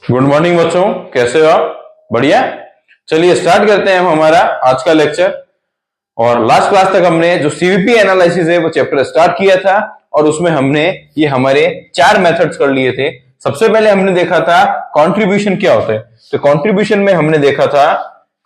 Good morning बच्चों, कैसे हो आप? बढ़िया। चलिए स्टार्ट करते हैं हम हमारा आज का लेक्चर। और लास्ट क्लास तक हमने जो सीवीपी एनालिसिस है वो चैप्टर स्टार्ट किया था और उसमें हमने ये हमारे 4 मेथड्स कर लिए थे। सबसे पहले हमने देखा था कंट्रीब्यूशन क्या होता है। तो कंट्रीब्यूशन में हमने देखा था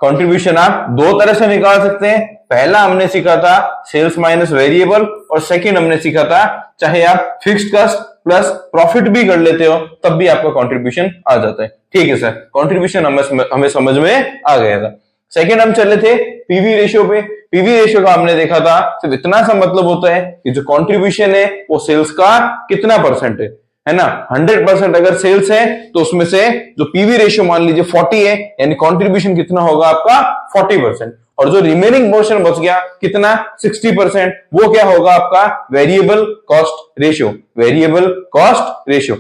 कंट्रीब्यूशन आप दो तरह से निकाल सकते हैं। पहला हमने सीखा था सेल्स माइनस वेरिएबल और सेकंड हमने सीखा था चाहे आप फिक्स्ड कॉस्ट प्लस प्रॉफिट भी कर लेते हो तब भी आपका कंट्रीब्यूशन आ जाता है। ठीक है सर, कंट्रीब्यूशन हमें समझ में आ गया था। सेकंड हम चले थे पीवी रेशियो पे। पीवी रेशियो का हमने देखा था सिर्फ इतना सा मतलब होता है कि जो कंट्रीब्यूशन है वो सेल्स का कितना परसेंट है ना। 100% अगर सेल्स है तो उसमें से जो पीवी रेशियो मान लीजिए 40 है, यानी कंट्रीब्यूशन कितना होगा आपका 40%। और जो रिमेनिंग पोर्शन बच गया कितना 60%, वो क्या होगा आपका variable cost ratio. Variable cost ratio.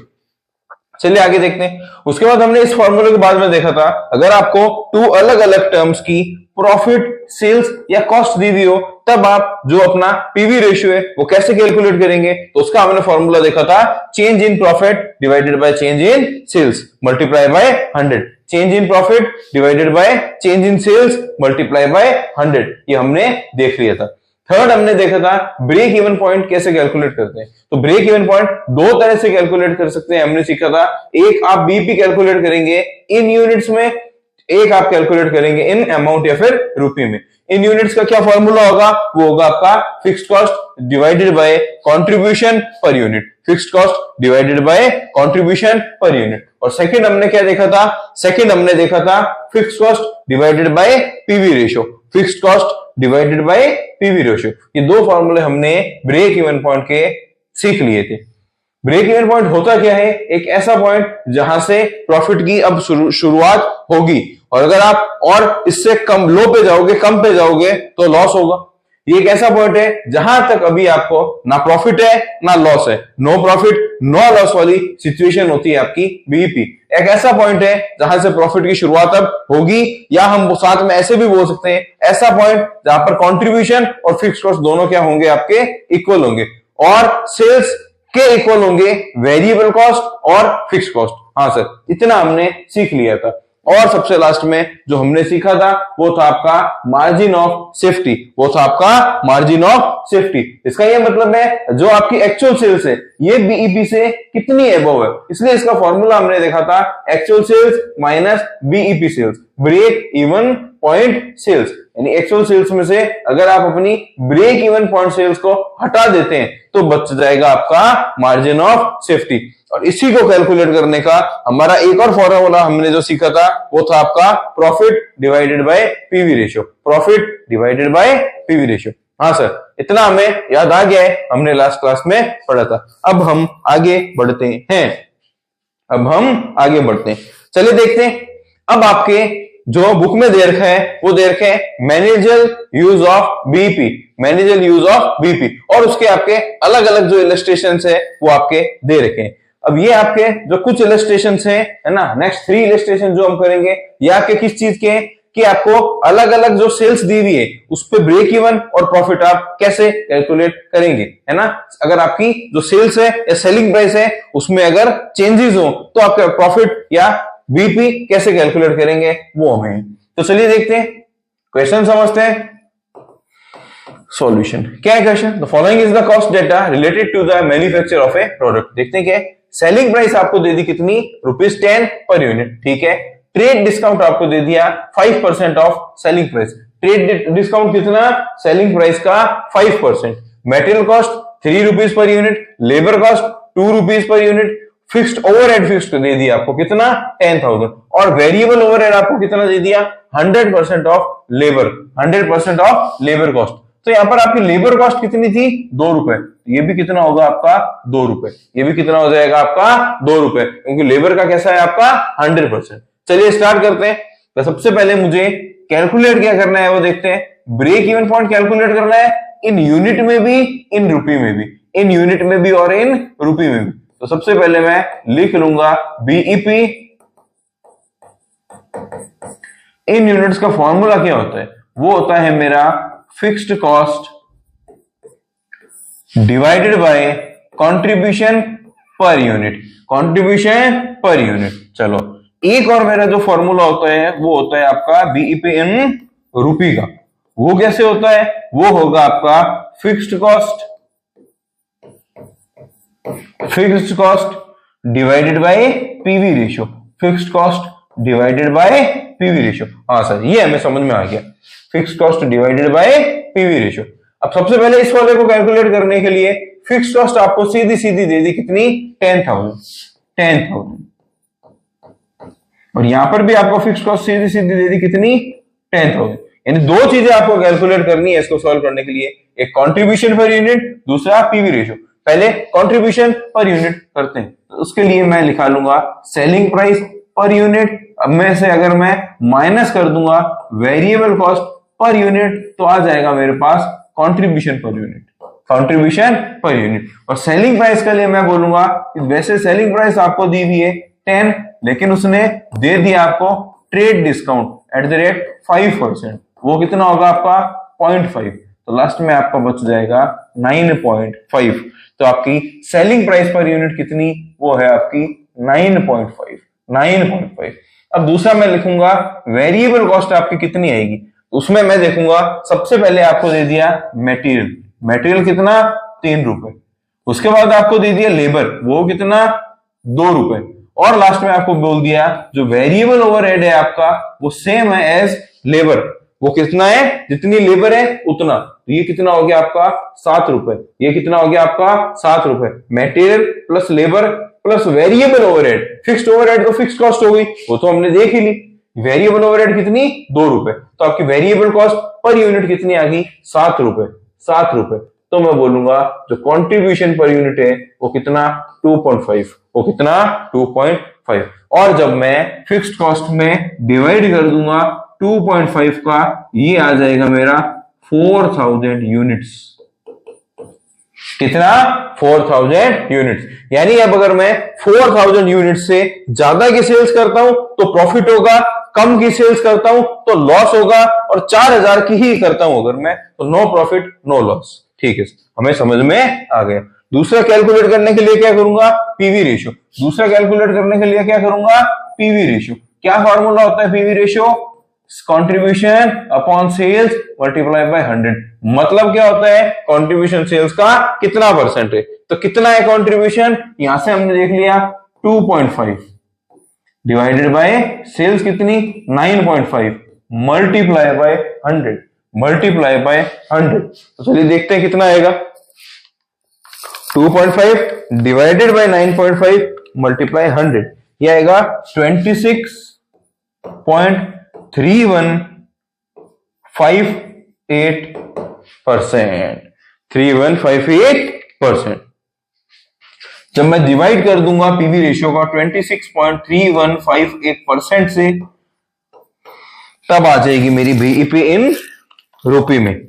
चलिए आगे देखते हैं। उसके बाद हमने इस फॉर्मूले के बाद में देखा था अगर आपको 2 अलग अलग टर्म्स की प्रॉफिट, सेल्स या कॉस्ट दी हुई हो तब आप जो अपना पीवी रेशियो है वो कैसे कैलकुलेट करेंगे। तो उसका हमने फॉर्मूला देखा था change in profit divided by change in sales multiply by 100। Change in profit divided by change in sales multiply by 100, ये हमने देख लिया था। थर्ड हमने देखा था ब्रेक इवन पॉइंट कैसे कैलकुलेट करते हैं। तो ब्रेक इवन पॉइंट दो तरह से कैलकुलेट कर सकते हैं। हमने सीखा था एक आप बीपी कैलकुलेट करेंगे इन यूनिट्स में, एक आप कैलकुलेट करेंगे इन अमाउंट या फिर रुपए में। इन यूनिट्स का क्या फॉर्मूला होगा, वो होगा आपका fixed cost divided by contribution पर unit. Fixed cost divided by contribution per unit. और सेकंड हमने क्या देखा था, सेकंड हमने देखा था fixed cost divided by PV ratio. Fixed cost divided by PV ratio, ये दो फॉर्मूले हमने ब्रेक इवन पॉइंट के सीख लिए थे। ब्रेक इवन पॉइंट होता क्या है, एक ऐसा पॉइंट जहां से प्रॉफिट की अब शुरुआत होगी और अगर आप और इससे कम लो पे जाओगे, कम पे जाओगे तो लॉस होगा। ये एक ऐसा पॉइंट है जहां तक अभी आपको ना प्रॉफिट है ना लॉस है, नो प्रॉफिट नो लॉस वाली सिचुएशन होती है आपकी बीईपी। एक ऐसा पॉइंट है जहां से प्रॉफिट की शुरुआत अब होगी, या हम साथ में ऐसे भी बोल सकते हैं ऐसा पॉइंट जहां पर कंट्रीब्यूशन और फिक्स्ड कॉस्ट दोनों क्या होंगे आपके इक्वल होंगे और सेल्स के इक्वल होंगे वेरिएबल कॉस्ट और फिक्स्ड कॉस्ट। हाँ सर, इतना हमने सीख लिया था। और सबसे लास्ट में जो हमने सीखा था वो था आपका मार्जिन ऑफ सेफ्टी। वो था आपका मार्जिन ऑफ सेफ्टी। इसका ये मतलब है जो आपकी एक्चुअल सेल्स है ये बीईपी से कितनी अबव है, इसलिए इसका फॉर्मूला हमने देखा था actual sales minus BEP sales, break even point sales. यानी एक्चुअल सेल्स में से अगर आप अपनी ब्रेक इवन पॉइंट सेल्स को हटा देते हैं तो बच जाएगा आपका मार्जिन ऑफ सेफ्टी। और इसी को कैलकुलेट करने का हमारा एक और फॉर्मूला हमने जो सीखा था वो था आपका profit divided bye PV ratio. Profit divided bye PV ratio. हाँ सर, इतना हमें याद आ गया है, हमने लास्ट क्लास में पढ़ा था। अब हम आगे बढ़ते हैं। चलिए देखते हैं। अब आपके जो बुक में दे रखा है वो दे रखे है manager use of BP, manager use of BP, और उसके आपके अलग अलग जो इलस्ट्रेशंस है वो आपके दे रखे हैं। अब ये आपके जो कुछ इलस्ट्रेशंस है ना, नेक्स्ट 3 इलस्ट्रेशन जो हम करेंगे ये आपके किस चीज के हैं कि आपको अलग अलग जो सेल्स दी हुई है उस पे ब्रेक इवन और प्रॉफिट आप कैसे कैलकुलेट करेंगे, है ना। अगर आपकी जो सेल्स है या सेलिंग प्राइस है उसमें अगर चेंजेस हो तो आपका प्रॉफिट या बीपी कैसे कैलकुलेट करेंगे वो हमें। तो चलिए देखते हैं, क्वेश्चन समझते हैं। सॉल्यूशन क्या है question, the following is the cost data related to the manufacture of a product. देखते हैं क्या सेलिंग प्राइस आपको दे दी कितनी ₹10 पर यूनिट, ठीक है। ट्रेड डिस्काउंट आपको दे दिया 5% of selling price. Trade discount कितना, सेलिंग प्राइस का 5%। Material cost ₹3 per unit, labour cost ₹2 per unit, fixed overhead fixed दे दिया आपको कितना 10,000 और वेरिएबल ओवरहेड आपको कितना दे दिया 100% of labour, 100% of labour cost. तो यहां पर आपकी लेबर कॉस्ट कितनी थी ₹2, ये भी कितना होगा आपका ₹2, ये भी कितना हो जाएगा आपका ₹2 क्योंकि लेबर का कैसा है आपका 100%। चलिए स्टार्ट करते हैं। तो सबसे पहले मुझे कैलकुलेट क्या करना है वो देखते हैं। ब्रेक इवन पॉइंट कैलकुलेट करना है इन यूनिट में भी इन रुपये में भी, इन यूनिट में भी और इन रुपये में भी। तो सबसे पहले मैं लिख लूंगा बीईपी। इन यूनिट्स का फॉर्मूला क्या होता है, वो होता है मेरा fixed cost divided by contribution per unit, contribution per unit. चलो एक और मेरा जो फॉर्मूला होता है वो होता है आपका बीईपी इन रुपी का। वो कैसे होता है? वो होगा आपका fixed cost divided by PV ratio. Fixed cost divided by PV ratio. हाँ सर, ये हमें समझ में आ गया, fixed cost divided by PV ratio. अब सबसे पहले इस वाले को कैलकुलेट करने के लिए फिक्स्ड कॉस्ट आपको सीधी सीधी दे दी कितनी? 10,000। और यहां पर भी आपको फिक्स्ड कॉस्ट सीधी सीधी दे दी कितनी? 10,000। यानी दो चीजें आपको कैलकुलेट करनी है इसको सॉल्व करने के लिए, एक कंट्रीब्यूशन पर यूनिट, दूसरा पीवी रेशियो। पहले कंट्रीब्यूशन पर यूनिट करते हैं, तो उसके लिए मैं लिखा लूंगा सेलिंग प्राइस पर यूनिट। अब में से अगर मैं माइनस कर दूंगा वेरिएबल कॉस्ट पर यूनिट तो आ जाएगा मेरे पास कंट्रीब्यूशन पर यूनिट। और सेलिंग प्राइस के लिए मैं बोलूंगा वैसे सेलिंग प्राइस आपको दी हुई है 10, लेकिन उसने दे दिया आपको trade discount at the rate 5%। वो कितना होगा आपका? 0.5। तो लास्ट में आपका बच जाएगा 9.5। तो आपकी सेलिंग प्राइस पर यूनिट कितनी? वो है आपकी 9.5। अब दूसरा मैं लिखूंगा वेरिएबल कॉस्ट आपकी कितनी आएगी। उसमें मैं देखूंगा सबसे पहले आपको दे दिया मटेरियल कितना? 3 रुपए। उसके बाद आपको दे दिया लेबर, वो कितना? 2 रुपए। और लास्ट में आपको बोल दिया जो वेरिएबल ओवरहेड है आपका वो सेम है एज लेबर, वो कितना है? जितनी लेबर है उतना। तो ये कितना हो गया आपका? 7 रुपए। ये कितना हो गया आपका? 7 रुपए। Material plus labour plus variable overhead. Fixed overhead तो फिक्स्ड कॉस्ट हो गई, वो तो हमने देख ही ली। वेरिएबल ओवरहेड कितनी? 2 रुपए। तो आपकी वेरिएबल कॉस्ट पर यूनिट कितनी आ गई? 7 रुपए। तो मैं बोलूंगा जो कंट्रीब्यूशन पर यूनिट है वो कितना? 2.5। वो कितना? 2.5। और जब मैं फिक्स्ड कॉस्ट में डिवाइड कर दूंगा 2.5 का, ये आ जाएगा मेरा 4000 यूनिट्स। कितना? 4000 यूनिट्स। यानी अब अगर मैं 4000 यूनिट से ज्यादा की सेल्स करता हूं तो प्रॉफिट होगा, कम की सेल्स करता हूं तो लॉस होगा, और 4000 की ही करता हूं अगर मैं तो नो प्रॉफिट नो लॉस। ठीक है, हमें समझ में आ गया। दूसरा कैलकुलेट करने के लिए क्या करूंगा? PV ratio. दूसरा कैलकुलेट करने के लिए क्या करूंगा? PV ratio. क्या फॉर्मूला होता है PV ratio? Contribution upon sales multiply by 100। मतलब क्या होता है? कंट्रीब्यूशन सेल्स का कितना परसेंट है। तो कितना है कंट्रीब्यूशन? यहां से हमने देख लिया 2.5 डिवाइडेड बाय सेल्स कितनी? 9.5 मल्टीप्लाई बाय 100। तो चलिए देखते हैं कितना आएगा। 2.5 डिवाइडेड बाय 9.5 मल्टीप्लाई 100, ये आएगा 26.3158%। 3158%। जब मैं डिवाइड कर दूंगा पीवी रेशियो का 26.3158% से, तब आ जाएगी मेरी बीईपी इन रुपी में।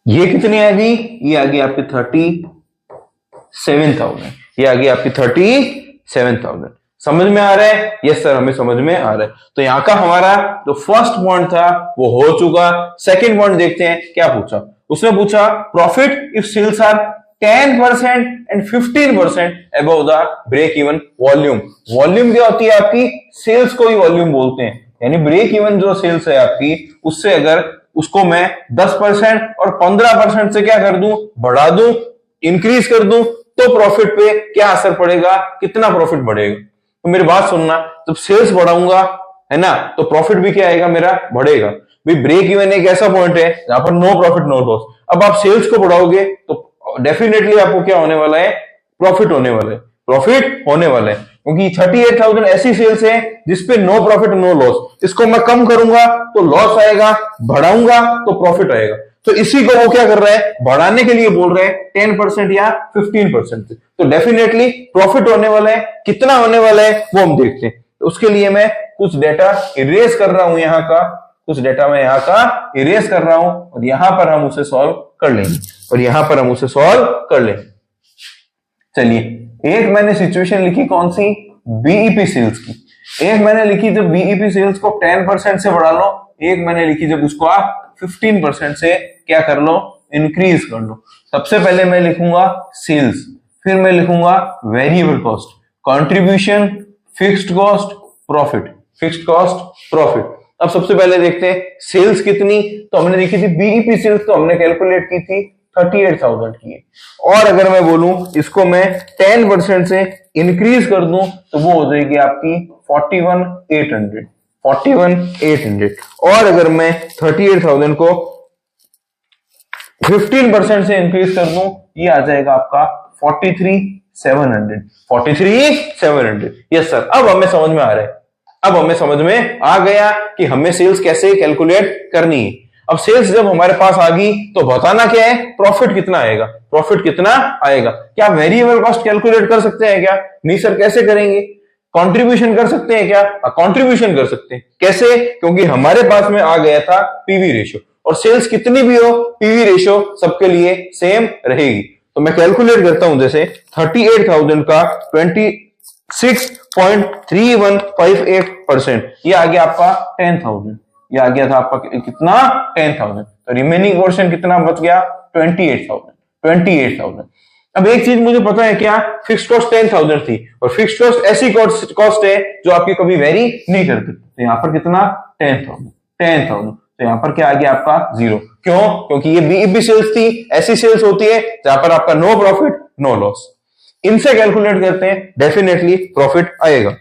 ये कितनी आ गई? ये आ गई आपकी 37,000। ये आ गई आपकी 37,000। समझ में आ रहा है? यस सर, हमें समझ में आ रहा है। तो यहां का हमारा जो फर्स्ट पॉइंट था वो हो चुका। सेकंड पॉइंट देखते हैं क्या पूछा। उसने पूछा profit if sales are 10% and 15% above the break even volume. Volume क्या होती है आपकी? सेल्स को ही वॉल्यूम बोलते हैं। यानी ब्रेक इवन जो सेल्स है आपकी, उससे अगर उसको मैं 10% और 15% से क्या कर दूं? बढ़ा दूं, इंक्रीज कर दूं, तो प्रॉफिट पे क्या असर पड़ेगा? कितना प्रॉफिट बढ़ेगा? तो मेरी बात सुनना, जब सेल्स बढ़ाऊंगा है ना, तो प्रॉफिट भी क्या आएगा? मेरा बढ़ेगा। भाई ब्रेक इवन एक ऐसा पॉइंट है जहां पर नो प्रॉफिट नो लॉस। अब आप सेल्स को बढ़ाओगे तो डेफिनेटली आपको क्या होने वाला है? प्रॉफिट होने वाला है। क्योंकि 38,000 ऐसी सेल्स है जिसपे नो प्रॉफिट नो लॉस। इसको मैं कम करूंगा तो लॉस आएगा, बढ़ाऊंगा तो प्रॉफिट आएगा। तो इसी को वो क्या कर रहा है? बढ़ाने के लिए बोल रहे हैं 10% या 15% से। तो डेफिनेटली प्रॉफिट होने वाला है। कितना होने वाला है वो हम देखते हैं। तो उसके लिए मैं कुछ डेटा इरेज कर रहा हूं, यहाँ का कुछ डेटा मैं यहाँ का इरेज कर रहा हूं, और यहां पर हम उसे सॉल्व कर लेंगे। चलिए, एक मैंने सिचुएशन लिखी कौन सी? बीईपी सेल्स की। एक मैंने लिखी जब बीईपी सेल्स को 10% से बढ़ा लो, एक मैंने लिखी जब उसको आप 15% से क्या कर लो? इंक्रीज कर लो। सबसे पहले मैं लिखूंगा सेल्स, फिर मैं लिखूंगा variable cost, contribution, fixed cost, profit, fixed cost, profit. अब सबसे पहले देखते हैं सेल्स कितनी, तो हमने देखी थी बीईपी सेल्स, तो हमने कैलकुलेट की थी 38,000 की। और अगर मैं बोलूं इसको मैं 10% से इंक्रीज कर दूं तो वो हो जाएगी आपकी 41,800, 41,800। और अगर मैं 38,000 को 15% से इंक्रीज कर दूं, ये आ जाएगा आपका 43,700, 43,700। यस सर, अब हमें समझ में आ रहा है, अब हमें समझ में आ गया कि हमें सेल्स कैसे कैलकुलेट करनी है। अब सेल्स जब हमारे पास आ गई तो बताना क्या है, प्रॉफिट कितना आएगा, प्रॉफिट कितना आएगा। क्या वेरिएबल कॉस्ट कैलकुलेट कर सकते हैं क्या? नहीं सर, कैसे करेंगे? कंट्रीब्यूशन कर सकते हैं क्या? कंट्रीब्यूशन कर सकते हैं। कैसे? क्योंकि हमारे पास में आ गया था पीवी रेशियो, और सेल्स कितनी भी हो पीवी रेशियो सबके लिए सेम रहेगी। तो मैं कैलकुलेट करता हूं, जैसे 38,000 का 26.3158%, ये आ गया आपका 10,000, ये आ गया था आपका कितना, 10,000। तो रिमेनिंग पोर्शन कितना बच गया, 28,000, 28,000। अब एक चीज मुझे पता है क्या, फिक्स्ड कॉस्ट 10,000 थी, और फिक्स्ड कॉस्ट ऐसी कॉस्ट है जो आपकी कभी वेरी नहीं करती। तो यहां पर कितना, 10,000, 10,000। तो यहां पर क्या आ गया आपका 0। क्यों? क्योंकि ये बीईपी सेल्स थी, ऐसी सेल्स होती है जहां पर आपका नो प्रॉफिट नो लॉस। इनसे कैलकुलेट करते हैं, डेफिनेटली प्रॉफिट आएगा।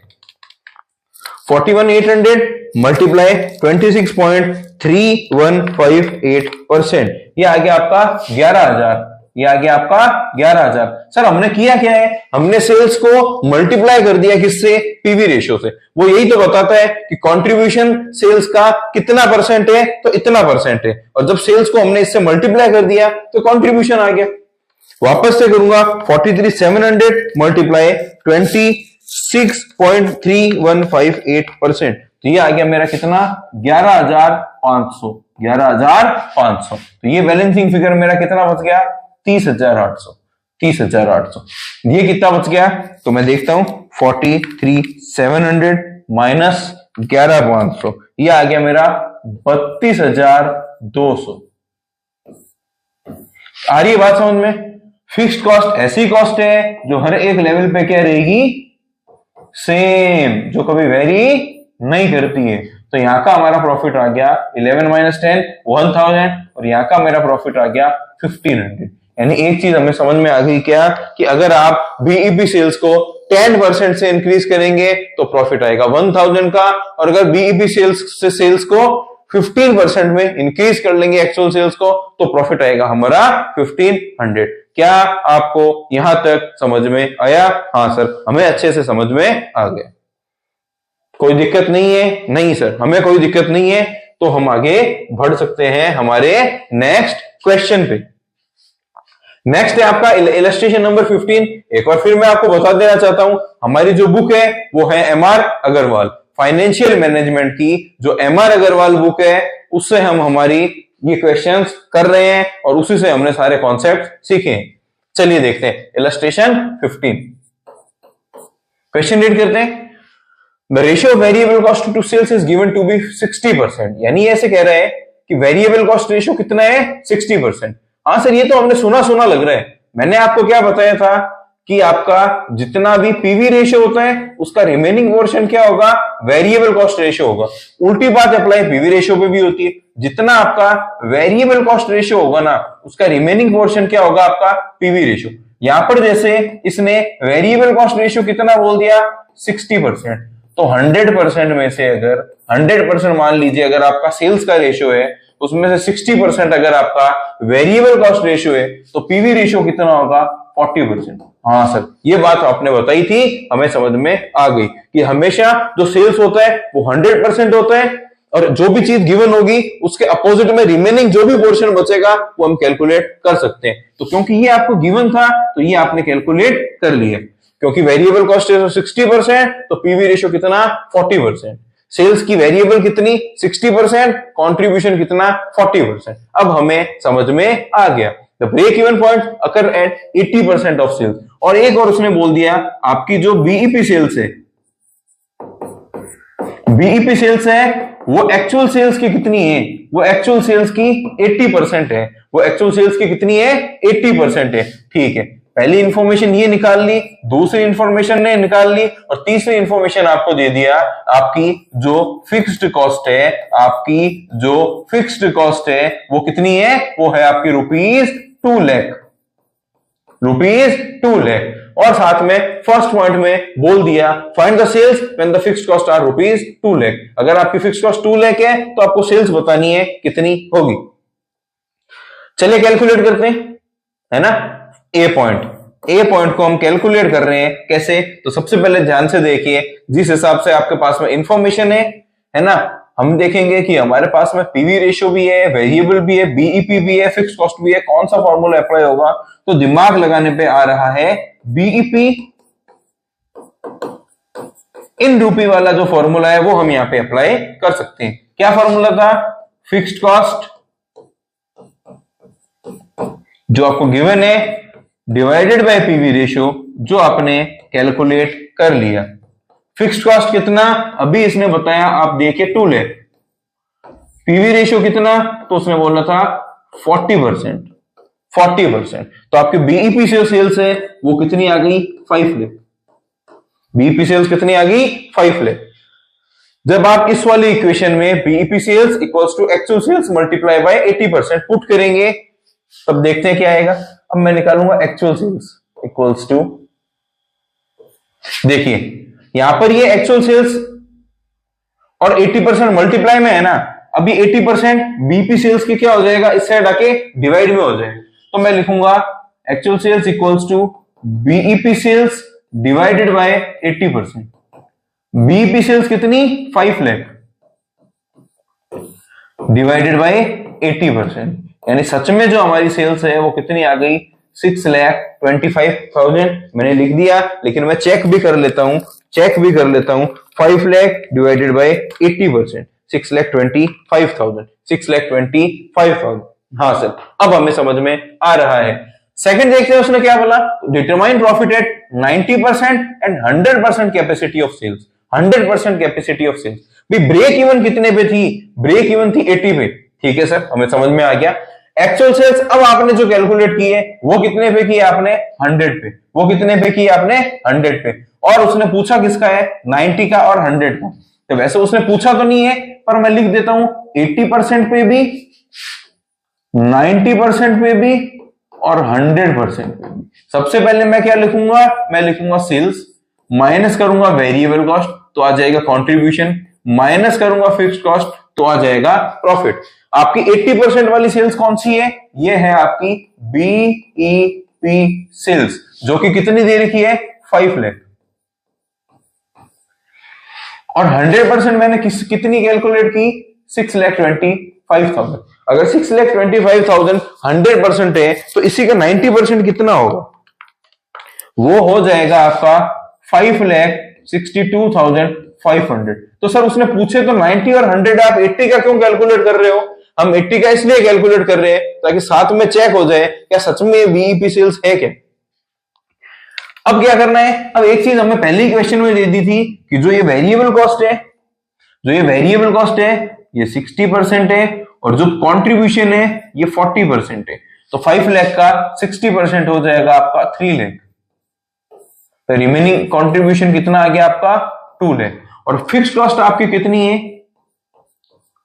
41,800 मल्टीप्लाई 26.3158%, ये आ गया आपका 11,000, ये आ गया आपका 11,000। सर हमने किया क्या है, हमने सेल्स को मल्टीप्लाई कर दिया किससे, पीवी रेशियो से। वो यही तो बताता है कि कंट्रीब्यूशन सेल्स का कितना परसेंट है, तो इतना परसेंट है। और जब सेल्स को हमने इससे मल्टीप्लाई कर दिया तो कंट्रीब्यूशन आ गया। वापस से करूंगा, 43,700 मल्टीप्लाई 26.3158%, तो ये आ गया मेरा कितना, 11,500, 11,500। तो ये बैलेंसिंग फिगर मेरा कितना बच गया, 30,800, 30,800। ये कितना बच गया, तो मैं देखता हूं, 43,700 माइनस 11,500, ये आ गया मेरा 32,200। आ रही है बात समझ में? फिक्स्ड कॉस्ट ऐसी कॉस्ट है जो हर एक लेवल पे क्या रहेगी, सेम, जो कभी वेरी नहीं करती है। तो यहां का हमारा प्रॉफिट आ गया 11 माइनस 10 1,000, और यहां का मेरा प्रॉफिट आ गया 1,500। यानी एक चीज हमें समझ में आ गई क्या, कि अगर आप बीईपी सेल्स को 10% से इंक्रीज करेंगे तो प्रॉफिट आएगा 1,000 का, और अगर बीईपी सेल्स को 15% में इंक्रीज कर लेंगे एक्चुअल सेल्स को, तो प्रॉफिट आएगा हमारा 1,500। क्या आपको यहां तक समझ में आया? हाँ सर, हमें अच्छे से समझ में आ गया। कोई दिक्कत नहीं है? नहीं सर, हमें कोई दिक्कत नहीं है। तो हम आगे बढ़ सकते हैं हमारे नेक्स्ट क्वेश्चन पे। नेक्स्ट है आपका इलस्ट्रेशन नंबर 15। एक बार फिर मैं आपको बता देना चाहता हूं, हमारी जो बुक है वो है एमआर अग्रवाल फाइनेंशियल मैनेजमेंट की। जो एमआर अग्रवाल बुक है उससे हम हमारी ये क्वेश्चंस कर रहे हैं, और उसी से हमने सारे कॉन्सेप्ट सीखे हैं। चलिए देखते हैं इलस्ट्रेशन 15। क्वेश्चन रीड करते हैं। The ratio of variable cost to sales is given to be 60%। यानी ऐसे कह रहे हैं कि वेरिएबल कॉस्ट रेशियो कितना है, 60%। हाँ सर, ये तो हमने सुना सुना लग रहा है। मैंने आपको क्या बताया था कि आपका जितना भी पीवी रेशियो होता है उसका रिमेनिंग पोर्शन क्या होगा, वेरिएबल कॉस्ट रेशियो होगा। उल्टी बात अप्लाई पीवी रेशियो पे भी होती है। जितना आपका वेरिएबल कॉस्ट रेशियो होगा ना, उसका रिमेनिंग पोर्शन क्या होगा, आपका पीवी रेशियो। यहां पर जैसे इसने वेरिएबल कॉस्ट रेशियो कितना बोल दिया, 60%। तो 100% में से अगर 100% मान लीजिए अगर आपका सेल्स का रेशियो है, उसमें से 60% अगर आपका वेरिएबल कॉस्ट रेशियो है, तो पीवी रेशियो कितना होगा, 40%। हाँ सर, ये बात आपने बताई थी, हमें समझ में आ गई कि हमेशा जो सेल्स होता है वो 100% होता है, और जो भी चीज गिवन होगी उसके अपोजिट में रिमेनिंग जो भी पोर्शन बचेगा वो हम कैलकुलेट कर सकते हैं। तो क्योंकि ये आपको गिवन था तो ये आपने कैलकुलेट कर लिया। क्योंकि वेरिएबल कॉस्ट रेशियो 60%, तो पीवी रेशियो कितना, 40%। सेल्स की वेरिएबल कितनी, 60%, कंट्रीब्यूशन कितना, 40%। अब हमें समझ में आ गया। The break even point occur at 80% of sales. और एक और उसने बोल दिया, आपकी जो बीईपी सेल्स है, बीईपी सेल्स है वो एक्चुअल सेल्स की कितनी है, वो एक्चुअल सेल्स की 80% है। वो एक्चुअल सेल्स की कितनी है, 80% है। ठीक है, पहली इंफॉर्मेशन ये निकाल ली, दूसरी इंफॉर्मेशन ने निकाल ली, और तीसरी इंफॉर्मेशन आपको दे दिया आपकी जो फिक्स्ड कॉस्ट है, आपकी जो फिक्स्ड कॉस्ट है वो कितनी है, वो है आपकी ₹2 लाख, ₹2 लाख। और साथ में फर्स्ट पॉइंट में बोल दिया find the sales when the fixed cost are ₹2 lakh. अगर आपकी फिक्स्ड कॉस्ट 2 लाख है तो आपको सेल्स बतानी है कितनी होगी। चलिए कैलकुलेट करते हैं, है ना। ए पॉइंट को हम कैलकुलेट कर रहे हैं कैसे, तो सबसे पहले ध्यान से देखिए, जिस हिसाब से आपके पास में इंफॉर्मेशन है ना, हम देखेंगे कि हमारे पास में पीवी रेशियो भी है, वेरिएबल भी है, बीईपी भी है, फिक्स्ड कॉस्ट भी है, कौन सा फॉर्मूला अप्लाई होगा। तो दिमाग लगाने पे आ रहा है बीईपी इन रूपी वाला जो फॉर्मूला है वो हम यहां पे अप्लाई कर सकते हैं। क्या फॉर्मूला था, फिक्स्ड कॉस्ट जो आपको गिवन है डिवाइडेड बाय पीवी रेशियो जो आपने कैलकुलेट कर लिया। फिक्स्ड कॉस्ट कितना अभी इसने बताया, आप देखिए 2 लाख। पीवी रेशियो कितना, तो उसने बोला था 40%। तो आपकी बीईपी से सेल्स है वो कितनी आ गई, 5 लाख। बीईपी सेल्स कितनी आ गई, 5 लाख। जब आप इस वाली इक्वेशन में BEP sales equals to actual sales multiply by 80% put करेंगे, तब देखते हैं क्या आएगा। अब मैं निकालूंगा एक्चुअल सेल्स इक्वल्स टू, देखिए यहां पर ये एक्चुअल सेल्स और 80% मल्टीप्लाई में है ना, अभी 80% बीईपी सेल्स की क्या हो जाएगा, इस साइड आके डिवाइड में हो जाएगा। तो मैं लिखूंगा actual sales equals to BEP sales divided by 80%। BEP sales कितनी, 5 लाख डिवाइडेड बाय 80%, यानी सच में जो हमारी सेल्स है वो कितनी आ गई, 6,25,000। मैंने लिख दिया, लेकिन मैं चेक भी कर लेता हूं 5 लाख डिवाइडेड बाय 80%, 6,25,000। हाँ सर, अब हमें समझ में आ रहा है। सेकंड देखते हैं उसने क्या बोला, determine profit at 90% and 100% capacity of sales. 100% capacity of sales भी ब्रेक इवन कितने पे थी, ब्रेक इवन थी 80 पे। ठीक है सर, हमें समझ में आ गया। एक्चुअल सेल्स अब आपने जो कैलकुलेट की है वो कितने पे की आपने, 100 पे। वो कितने पे की आपने, 100 पे। और उसने पूछा किसका है, 90 का और 100 का। तो वैसे उसने पूछा तो नहीं है, पर मैं लिख देता हूं 80% पे भी, 90% पे भी और 100% पे भी। सबसे पहले मैं क्या लिखूंगा, मैं लिखूंगा सेल्स, माइनस करूंगा वेरिएबल कॉस्ट तो आ जाएगा कंट्रीब्यूशन, माइनस करूंगा फिक्स्ड कॉस्ट तो आ जाएगा प्रॉफिट। आपकी 80% वाली सेल्स कौन सी है, ये है आपकी बीईपी सेल्स, जो कि कितनी दे रखी है, 5 लाख। और 100% मैंने कितनी कैलकुलेट की, 6,25,000। अगर 6,25,000 100% है तो इसी का 90% कितना होगा, वो हो जाएगा आपका 5,62,500। तो सर उसने पूछे तो 90 और 100, आप 80 का क्यों कैलकुलेट कर रहे हो। हम 80 का इसलिए कैलकुलेट कर रहे हैं ताकि साथ में चेक हो जाए क्या सच में बीईपी सेल्स है क्या। अब क्या करना है, अब एक चीज हमें पहले ही क्वेश्चन में दे दी थी कि जो ये वेरिएबल कॉस्ट है, ये 60% है और जो कंट्रीब्यूशन है ये 40% है। तो 5 लाख का 60% हो जाएगा आपका 3 लाख। तो रिमेनिंग कंट्रीब्यूशन कितना आ गया आपका, 2 लाख। और फिक्स्ड कॉस्ट आपकी कितनी है,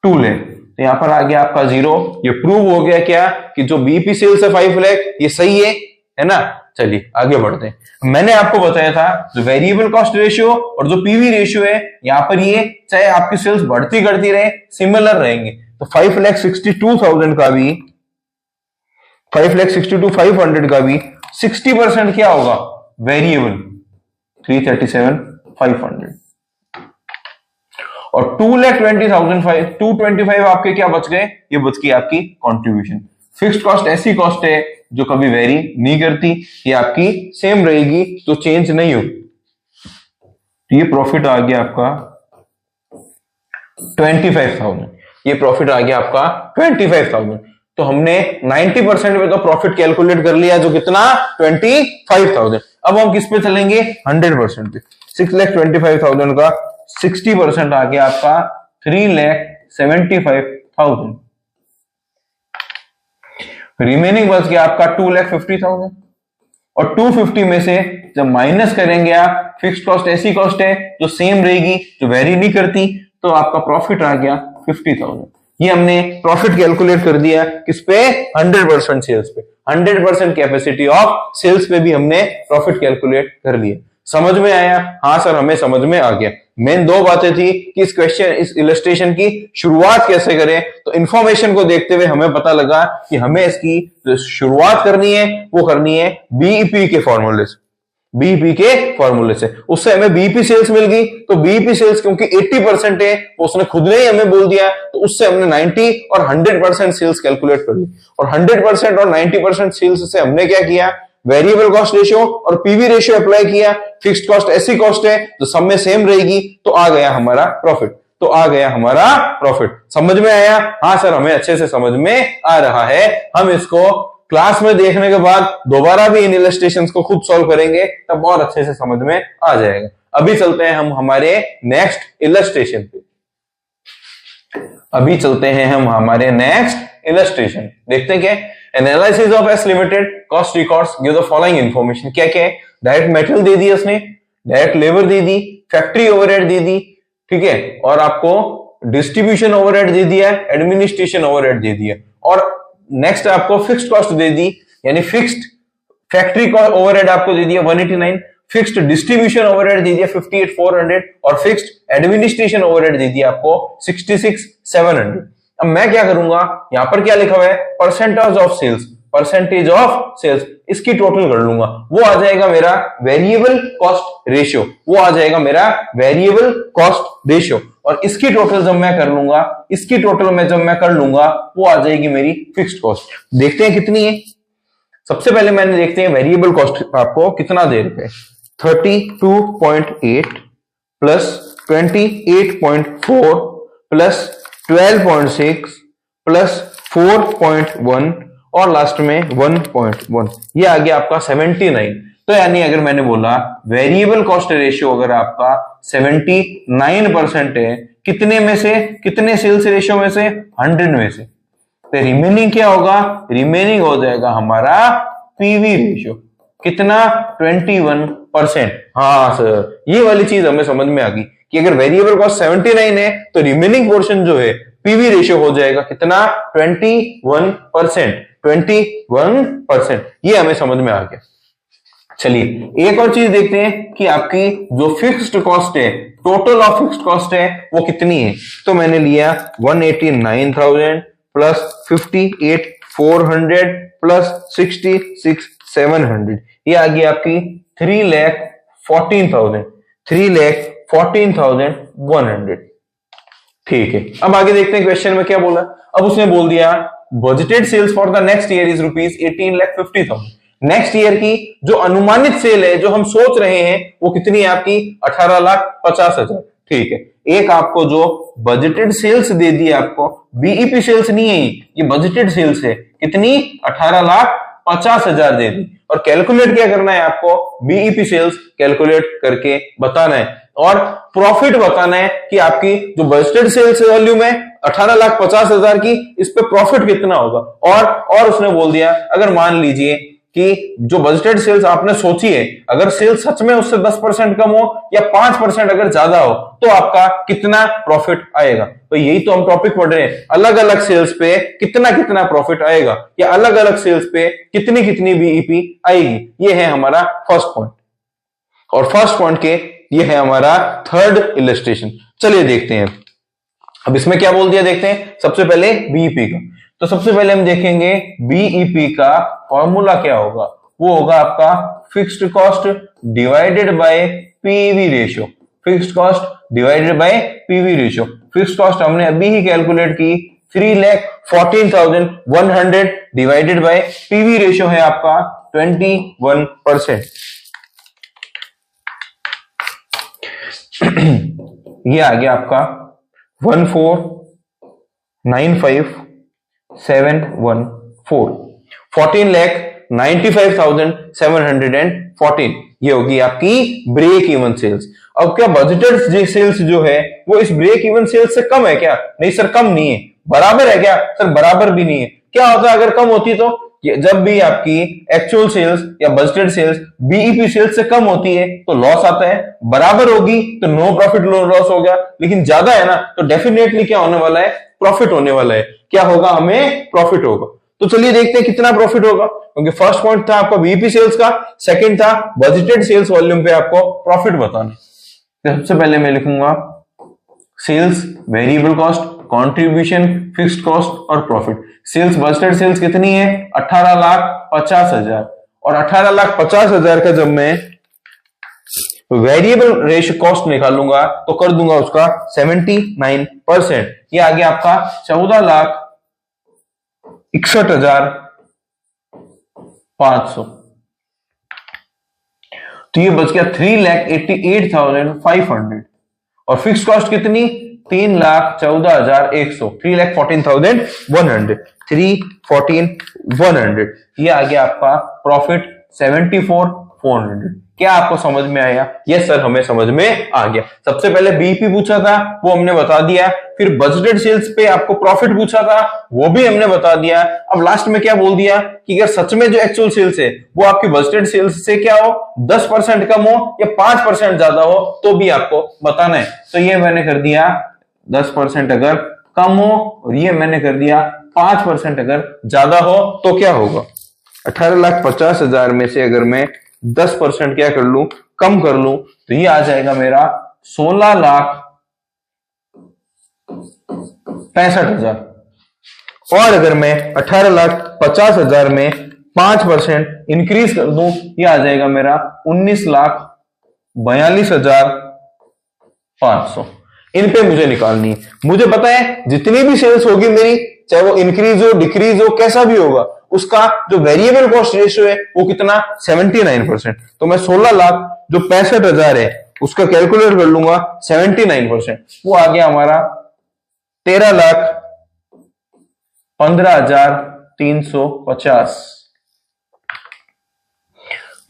2 लाख। तो यहां पर आ गया आपका 0। ये प्रूव हो गया क्या कि जो बीईपी सेल्स है 5 लाख ये सही है ना। चलिए आगे बढ़ते हैं। मैंने आपको बताया था जो वेरिएबल कॉस्ट रेशियो और जो पीवी रेशियो है, यहां पर ये चाहे आपकी सेल्स बढ़ती करती रहे सिमिलर रहेंगे। तो 5,62,000 का भी, 5,62,500 का भी 60% क्या होगा, वेरिएबल 337,500। और 2,20,225 आपके क्या बच गए, ये बच गई आपकी कंट्रीब्यूशन। फिक्स्ड कॉस्ट ऐसी कॉस्ट है जो कभी वेरी नहीं करती, ये आपकी सेम रहेगी तो चेंज नहीं होगी। तो ये प्रॉफिट आ गया आपका 25,000। ये प्रॉफिट आ गया आपका 25,000। तो हमने 90% में तो प्रॉफिट कैलकुलेट कर लिया जो कितना, 25,000। अब हम किस पे चलेंगे, 100% पे। 6,25,000 का 60% आ गया आपका 3,75,000। रिमेनिंग बच गया आपका 2,50,000। और 250 में से जब माइनस करेंगे आप, फिक्स्ड कॉस्ट ऐसी कॉस्ट है जो सेम रहेगी, जो वेरी नहीं करती, तो आपका प्रॉफिट आ गया 50,000। ये हमने प्रॉफिट कैलकुलेट कर दिया किस पे? 100% सेल्स पे, 100% कैपेसिटी ऑफ सेल्स पे भी हमने प्रॉफिट कैलकुलेट कर लिया। समझ में आया? हाँ सर, हमें समझ में आ गया। मेन दो बातें थी कि इस क्वेश्चन, इस इलस्ट्रेशन की शुरुआत कैसे करें। तो इंफॉर्मेशन को देखते हुए हमें पता लगा कि हमें इसकी जो शुरुआत करनी है वो करनी है बीईपी के फॉर्मूले से, बीईपी के फॉर्मूले से। उससे हमें बीईपी सेल्स मिल गई, तो बीईपी सेल्स क्योंकि 80% है, वो उसने खुद ने ही हमें बोल दिया, तो उससे हमने 90 और 100% सेल्स कैलकुलेट कर ली। और 100% और 90% सेल्स से हमने क्या किया? वेरिएबल कॉस्ट रेशियो और पीवी रेशियो अप्लाई किया। फिक्स्ड कॉस्ट ऐसी कॉस्ट है जो सब में सेम रहेगी, तो आ गया हमारा प्रॉफिट, तो आ गया हमारा प्रॉफिट। समझ में आया? हाँ सर, हमें अच्छे से समझ में आ रहा है। हम इसको क्लास में देखने के बाद दोबारा भी इन इलस्ट्रेशंस को खुद सॉल्व करेंगे, तब और अच्छे से समझ में आ जाएगा। अभी चलते हैं हम हमारे नेक्स्ट इलस्ट्रेशन पे। अभी चलते हैं हम हमारे नेक्स्ट इलस्ट्रेशन, देखते हैं क्या। Analysis of S limited cost records give the following information. क्या क्या है? डायरेक्ट मेटेरियल दे दी उसने, डायरेक्ट लेबर दे दी, फैक्ट्री ओवरहेड दे दी, ठीक है, और आपको डिस्ट्रीब्यूशन ओवरहेड दे दिया, एडमिनिस्ट्रेशन ओवरहेड दे दिया, और नेक्स्ट आपको फिक्स्ड कॉस्ट दे दी, यानी फिक्स्ड फैक्ट्री ओवरहेड आपको दे दिया 189, फिक्स्ड डिस्ट्रीब्यूशन ओवरहेड दे दिया 58,400, और फिक्स्ड एडमिनिस्ट्रेशन ओवरहेड दे दिया आपको 66,700। अब मैं क्या करूंगा, यहां पर क्या लिखा हुआ है? Percentage of sales, percentage of sales, इसकी टोटल कर लूंगा, वो आ जाएगा मेरा वेरिएबल कॉस्ट रेशियो, वो आ जाएगा मेरा वेरिएबल कॉस्ट रेशियो। और इसकी टोटल जब मैं कर लूंगा, इसकी टोटल में जब मैं कर लूंगा, वो आ जाएगी मेरी फिक्स्ड कॉस्ट। देखते हैं कितनी है। सबसे पहले मैंने देखते हैं वेरिएबल कॉस्ट आपको कितना दे रखा है। 32.8 प्लस 28.4 प्लस 12.6 प्लस 4.1 और लास्ट में 1.1, ये आ गया आपका 79। तो यानी अगर मैंने बोला वेरिएबल कॉस्ट रेशियो अगर आपका 79% है, कितने में से? कितने सेल्स रेशियो में से? 100 में से। तो रिमेनिंग क्या होगा? रिमेनिंग हो जाएगा हमारा पीवी रेशियो, कितना? 21%। हाँ सर, ये वाली चीज हमें समझ में आ गई कि अगर वेरिएबल कॉस्ट 79 है तो रिमेनिंग पोर्शन जो है पीवी रेशियो हो जाएगा कितना? 21%, 21%। ये हमें समझ में आ गया। चलिए एक और चीज देखते हैं कि आपकी जो फिक्स्ड कॉस्ट है, टोटल ऑफ फिक्स्ड कॉस्ट है, वो कितनी है। तो मैंने लिया 189,000 प्लस 58,400 प्लस 66,700, ये आ गई आपकी 3,14,000, 3,14,100। ठीक है, अब आगे देखते हैं क्वेश्चन में क्या बोला। अब उसने बोल दिया budgeted sales for the next year is ₹18,50,000। Next year की जो अनुमानित सेल है, जो हम सोच रहे हैं, वो कितनी है आपकी? 18,50,000। ठीक है, एक आपको जो बजटेड सेल्स दे दी आपको, बीईपी सेल्स नहीं है, ये बजटेड सेल्स है, कितनी? 18,50,000 दे दी। और कैलकुलेट क्या करना है आपको? बीईपी सेल्स कैलकुलेट करके बताना है, और प्रॉफिट बताना है कि आपकी जो बजटेड सेल्स वॉल्यूम है 18,50,000 की, इस पे प्रॉफिट कितना होगा। और उसने बोल दिया अगर मान लीजिए कि जो बजटेड सेल्स आपने सोची है, अगर सेल्स सच में उससे 10% कम हो या 5% अगर ज्यादा हो, तो आपका कितना प्रॉफिट आएगा। तो यही तो हम टॉपिक पढ़ रहे हैं, अलग अलग सेल्स पे कितना कितना प्रॉफिट आएगा, या अलग अलग सेल्स पे कितनी कितनी बीईपी आएगी। ये है हमारा फर्स्ट पॉइंट, और फर्स्ट पॉइंट के ये है हमारा थर्ड इलस्ट्रेशन। चलिए देखते हैं अब इसमें क्या बोल दिया, देखते हैं। सबसे पहले बीईपी का, तो सबसे पहले हम देखेंगे बीईपी का फॉर्मूला क्या होगा। वो होगा आपका fixed cost divided by PV ratio, fixed cost divided by PV ratio. Fixed cost हमने अभी ही कैलकुलेट की, 3,14,100 डिवाइडेड बाय पीवी रेशियो है आपका 21%। ये आ गया आपका 14,95,714, 14,95,714, ये होगी आपकी ब्रेक इवन सेल्स। अब क्या बजटेड सेल्स जो है वो इस ब्रेक इवन सेल्स से कम है क्या? नहीं सर, कम नहीं है। बराबर है क्या? सर बराबर भी नहीं है। क्या होता है अगर कम होती तो? कि जब भी आपकी एक्चुअल सेल्स या बजटेड सेल्स बीईपी सेल्स से कम होती है तो लॉस आता है, बराबर होगी तो नो प्रॉफिट लॉस हो गया, लेकिन ज्यादा है ना तो डेफिनेटली क्या होने वाला है, प्रॉफिट होने वाला है। क्या होगा, हमें प्रॉफिट होगा। तो चलिए देखते हैं कितना प्रॉफिट होगा, क्योंकि फर्स्ट पॉइंट था आपका बीईपी सेल्स का, सेकंड था बजटेड सेल्स वॉल्यूम पे आपको प्रॉफिट बताना। तो सबसे पहले मैं लिखूंगा sales, variable cost, contribution, fixed cost और प्रॉफिट। सेल्स, बजटेड सेल्स कितनी है, 18,50,000, और 18,50,000 का जब मैं वेरिएबल रेशियो कॉस्ट निकालूंगा तो कर दूंगा उसका 79%। ये आ गया आपका 14,61,500। तो ये बच गया 3,88,500। और फिक्स कॉस्ट कितनी, 3,14,100, 3,14,100, 3,14,100। ये आ गया आपका प्रॉफिट 74,400। क्या आपको समझ में आया? यस सर, हमें समझ में आ गया। सबसे पहले बीईपी पूछा था, वो हमने बता दिया। फिर बजटेड सेल्स पे आपको प्रॉफिट पूछा था, वो भी हमने बता दिया। अब लास्ट में क्या बोल दिया कि अगर सच में जो एक्चुअल सेल्स है वो आपकी बजटेड सेल्स से क्या हो, 10% कम हो या 5% ज्यादा हो तो भी आपको बताना है। तो ये मैंने कर दिया 10% अगर कम हो, और ये मैंने कर दिया 5% अगर ज्यादा हो तो क्या होगा। 18,50,000 में से अगर मैं 10% क्या कर लूं, कम कर लूं, तो ये आ जाएगा मेरा 16,65,000। और अगर मैं 18,50,000 में 5% इंक्रीज कर दूं, ये आ जाएगा मेरा 19,42,500। इन पे मुझे निकालनी है। मुझे पता है जितनी भी सेल्स होगी मेरी, चाहे वो इंक्रीज हो, डिक्रीज हो, कैसा भी होगा, उसका जो वेरिएबल कॉस्ट रेशियो है वो कितना, 79%। तो मैं 16,00,000 जो 65,000 है उसका कैलकुलेट कर लूंगा 79%, वो आ गया हमारा 13,15,350।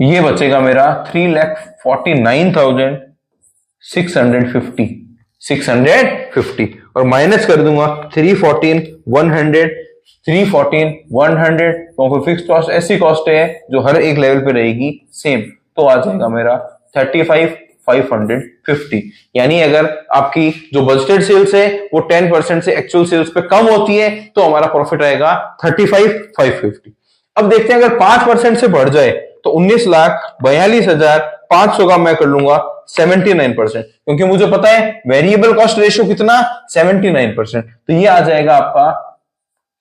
ये बचेगा मेरा 3,49,650 और माइनस कर दूंगा 314,100 क्योंकि फिक्स कॉस्ट ऐसी कॉस्ट है जो हर एक लेवल पे रहेगी सेम। तो आ जाएगा मेरा 35,550। यानी अगर आपकी जो बजटेड सेल्स है वो 10% से एक्चुअल सेल्स पे कम होती है तो हमारा प्रॉफिट आएगा 35,550। अब देखते हैं अगर 5% से बढ़ जाए तो 19,42,500 का मैं कर लूंगा 79%, क्योंकि मुझे पता है वेरिएबल कॉस्ट रेशियो कितना, 79%। तो ये आ जाएगा आपका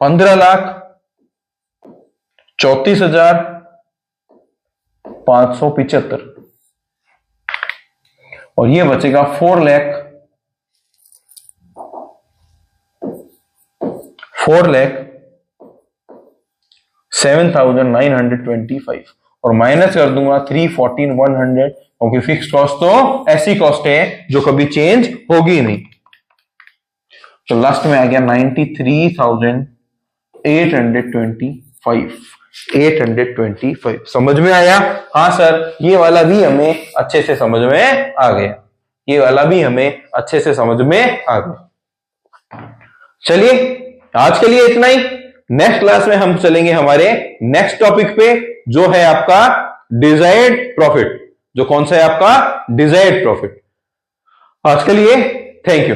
15,34,575 और ये बचेगा 4,07,925 और माइनस कर दूंगा 314,100 क्योंकि फिक्स कॉस्ट तो ऐसी कॉस्ट है जो कभी चेंज होगी नहीं। तो लास्ट में आ गया 93,825। समझ में आया? हाँ सर, ये वाला भी हमें अच्छे से समझ में आ गया। ये वाला भी हमें अच्छे से समझ में आ गया। चलिए आज के लिए इतना ही। नेक्स्ट क्लास में हम चलेंगे हमारे नेक्स्ट टॉपिक पे, जो है आपका डिजायर्ड प्रॉफिट। जो कौन सा है आपका डिजायर्ड प्रॉफिट। आज के लिए थैंक यू।